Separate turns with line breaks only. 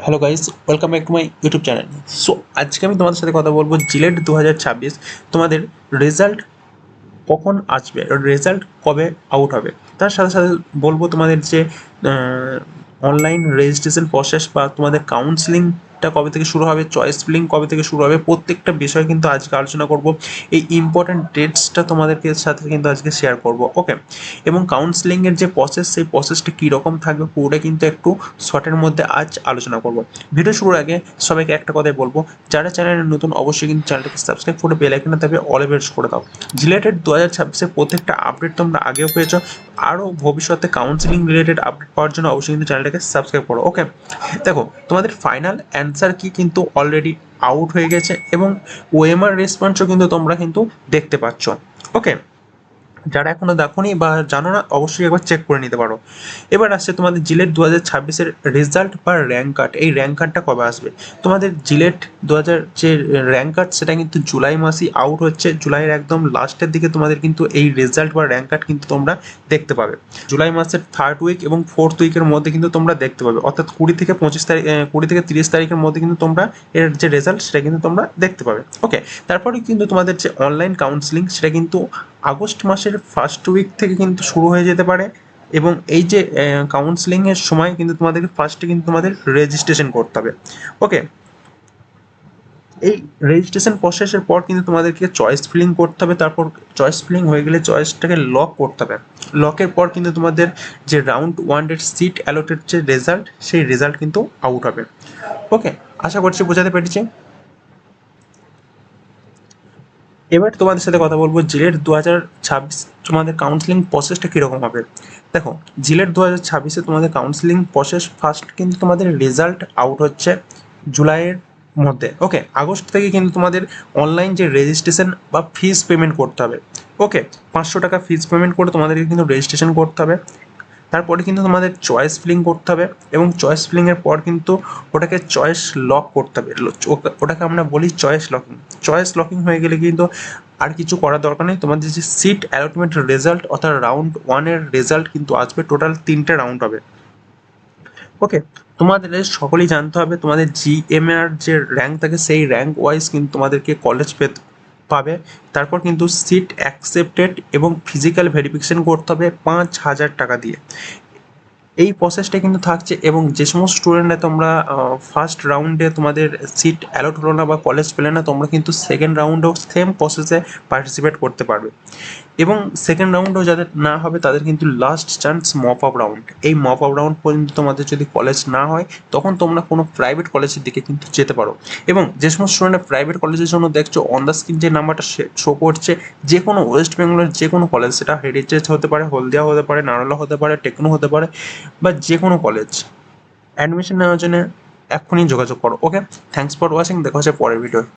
Hello guys, welcome back to my YouTube channel. So আজকে আমি তোমাদের সাথে কথা বলবো জিলেট 2026 তোমাদের রেজাল্ট কখন আসবে, রেজাল্ট কবে আউট হবে। তার সাথে সাথে বলবো তোমাদের যে অনলাইন রেজিস্ট্রেশন প্রসেস বা তোমাদের কাউন্সিলিংটা কবে থেকে শুরু হবে, চয়েস ফিলিং কবে থেকে শুরু হবে, প্রত্যেকটা বিষয় কিন্তু আজকে আলোচনা করব। এই ইম্পর্ট্যান্ট ডেটসটা তোমাদেরকে সাথে কিন্তু আজকে শেয়ার করব, ওকে। এবং কাউন্সিলিংয়ের যে প্রসেস, সেই প্রসেসটা কীরকম থাকবে পুরোটা কিন্তু একটু শর্টের মধ্যে আজ আলোচনা করব। ভিডিও শুরুর আগে সবাইকে একটা কথাই বলবো, যারা চ্যানেলে নতুন অবশ্যই কিন্তু চ্যানেলটাকে সাবস্ক্রাইব করে বেল আইকনে তারপরে অলে প্রেস করে দাও। রিলেটেড 2026-এর প্রত্যেকটা আপডেট তোমরা আগেও পেয়েছো, আরও ভবিষ্যতে কাউন্সিলিং রিলেটেড আপডেট পাওয়ার জন্য অবশ্যই কিন্তু চ্যানেলটাকে সাবস্ক্রাইব করো, ওকে। দেখো, তোমাদের ফাইনাল অ্যান্সার কি কিন্তু অলরেডি আউট হয়ে গেছে এবং ওএমআর রেসপন্সও কিন্তু তোমরা কিন্তু দেখতে পাচ্ছ, ওকে। যারা এখনো দেখোনি বা জানো না, অবশ্যই একবার চেক করে নিতে পারো। এবার আসছে তোমাদের জিলেট 2026-এর রেজাল্ট বা র্যাঙ্ক কার্ড। এই র্যাঙ্ক কার্ডটা কবে আসবে? তোমাদের জিলেট 2000 যে র্যাঙ্ক কার্ড, সেটা কিন্তু জুলাই মাসেই আউট হচ্ছে। জুলাইয়ের একদম লাস্টের দিকে তোমাদের কিন্তু এই রেজাল্ট বা র্যাঙ্ক কার্ড কিন্তু তোমরা দেখতে পাবে। জুলাই মাসের 3rd উইক এবং 4th উইকের মধ্যে কিন্তু তোমরা দেখতে পাবে, অর্থাৎ 20 থেকে 25 তারিখ, 20 থেকে 30 তারিখের মধ্যে কিন্তু তোমরা এর যে রেজাল্ট সেটা কিন্তু তোমরা দেখতে পাবে, ওকে। তারপরে কিন্তু তোমাদের যে অনলাইন কাউন্সিলিং, সেটা কিন্তু আগস্ট মাসের 1st উইক থেকে কিন্তু শুরু হয়ে যেতে পারে। এবং এই যে কাউন্সিলিংয়ের সময় কিন্তু তোমাদেরকে ফার্স্টে কিন্তু তোমাদের রেজিস্ট্রেশন করতে হবে, ওকে। এই রেজিস্ট্রেশন প্রসেসের পর কিন্তু তোমাদেরকে চয়েস ফিলিং করতে হবে। তারপর চয়েস ফিলিং হয়ে গেলে চয়েসটাকে লক করতে হবে। লকের পর কিন্তু তোমাদের যে রাউন্ড 1-এর সিট অ্যালটেড যে রেজাল্ট, সেই রেজাল্ট কিন্তু আউট হবে, ওকে। আশা করছি বোঝাতে পেরেছি। এবার তোমাদের সাথে কথা বলবো জিলেট 2026 তোমাদের কাউন্সিলিং প্রসেসটা কীরকম হবে। দেখো, জিলেট 2026-এ তোমাদের কাউন্সিলিং প্রসেস ফার্স্ট কিন্তু তোমাদের রেজাল্ট আউট হচ্ছে জুলাইয়ের মধ্যে, ওকে। আগস্ট থেকে কিন্তু তোমাদের অনলাইন যে রেজিস্ট্রেশন বা ফিস পেমেন্ট করতে হবে, ওকে। 500 টাকা ফিস পেমেন্ট করে তোমাদেরকে কিন্তু রেজিস্ট্রেশন করতে হবে। তারপরে কিন্তু তোমাদের চয়েস ফিলিং করতে হবে এবং চয়েস ফিলিংয়ের পর কিন্তু ওটাকে চয়েস লক করতে হবে। ওটাকে আমরা বলি চয়েস লকিং। চয়েস লকিং হয়ে গেলে কিন্তু আর কিছু করার দরকার নেই। তোমাদের যে সিট অ্যালটমেন্ট রেজাল্ট অর্থাৎ রাউন্ড 1-এর রেজাল্ট কিন্তু আসবে। টোটাল 3টে রাউন্ড হবে, ওকে। তোমাদের সকলেই জানতে হবে তোমাদের জিএমআর যে র্যাঙ্ক থাকে, সেই র্যাঙ্ক ওয়াইজ কিন্তু তোমাদেরকে কলেজ পাবে। তারপর কিন্তু সিট অ্যাকসেপ্টেড এবং ফিজিক্যাল ভেরিফিকেশন করতে হবে 5,000 টাকা দিয়ে। এই প্রসেসটা কিন্তু থাকছে। এবং যে সমস্ত স্টুডেন্টরা তোমরা ফার্স্ট রাউন্ডে তোমাদের সিট অ্যালট হলো না বা কলেজ পেলে না, তোমরা কিন্তু সেকেন্ড রাউন্ডেও সেম প্রসেসে পার্টিসিপেট করতে পারবে। এবং সেকেন্ড রাউন্ডেও যাদের না হবে, তাদের কিন্তু last chance mop up round. এই মপ আপ রাউন্ড পর্যন্ত তোমাদের যদি কলেজ না হয়, তখন তোমরা কোনো প্রাইভেট কলেজের দিকে কিন্তু যেতে পারো। এবং যে সমস্ত স্টুডেন্টরা প্রাইভেট কলেজের জন্য দেখছো, অন দ্য স্ক্রিন যে নাম্বারটা শো করছে, যে কোনো ওয়েস্ট বেঙ্গলের যে কোনো কলেজ, সেটা হেরিটেজ হতে পারে, হলদিয়া হতে পারে, নারলা হতে পারে, টেকনো হতে পারে, বা যে কোনো কলেজ, অ্যাডমিশন নেওয়ার জন্য এক্ষুনি যোগাযোগ করো, ওকে। Thanks for watching. দেখা হচ্ছে পরের ভিডিও।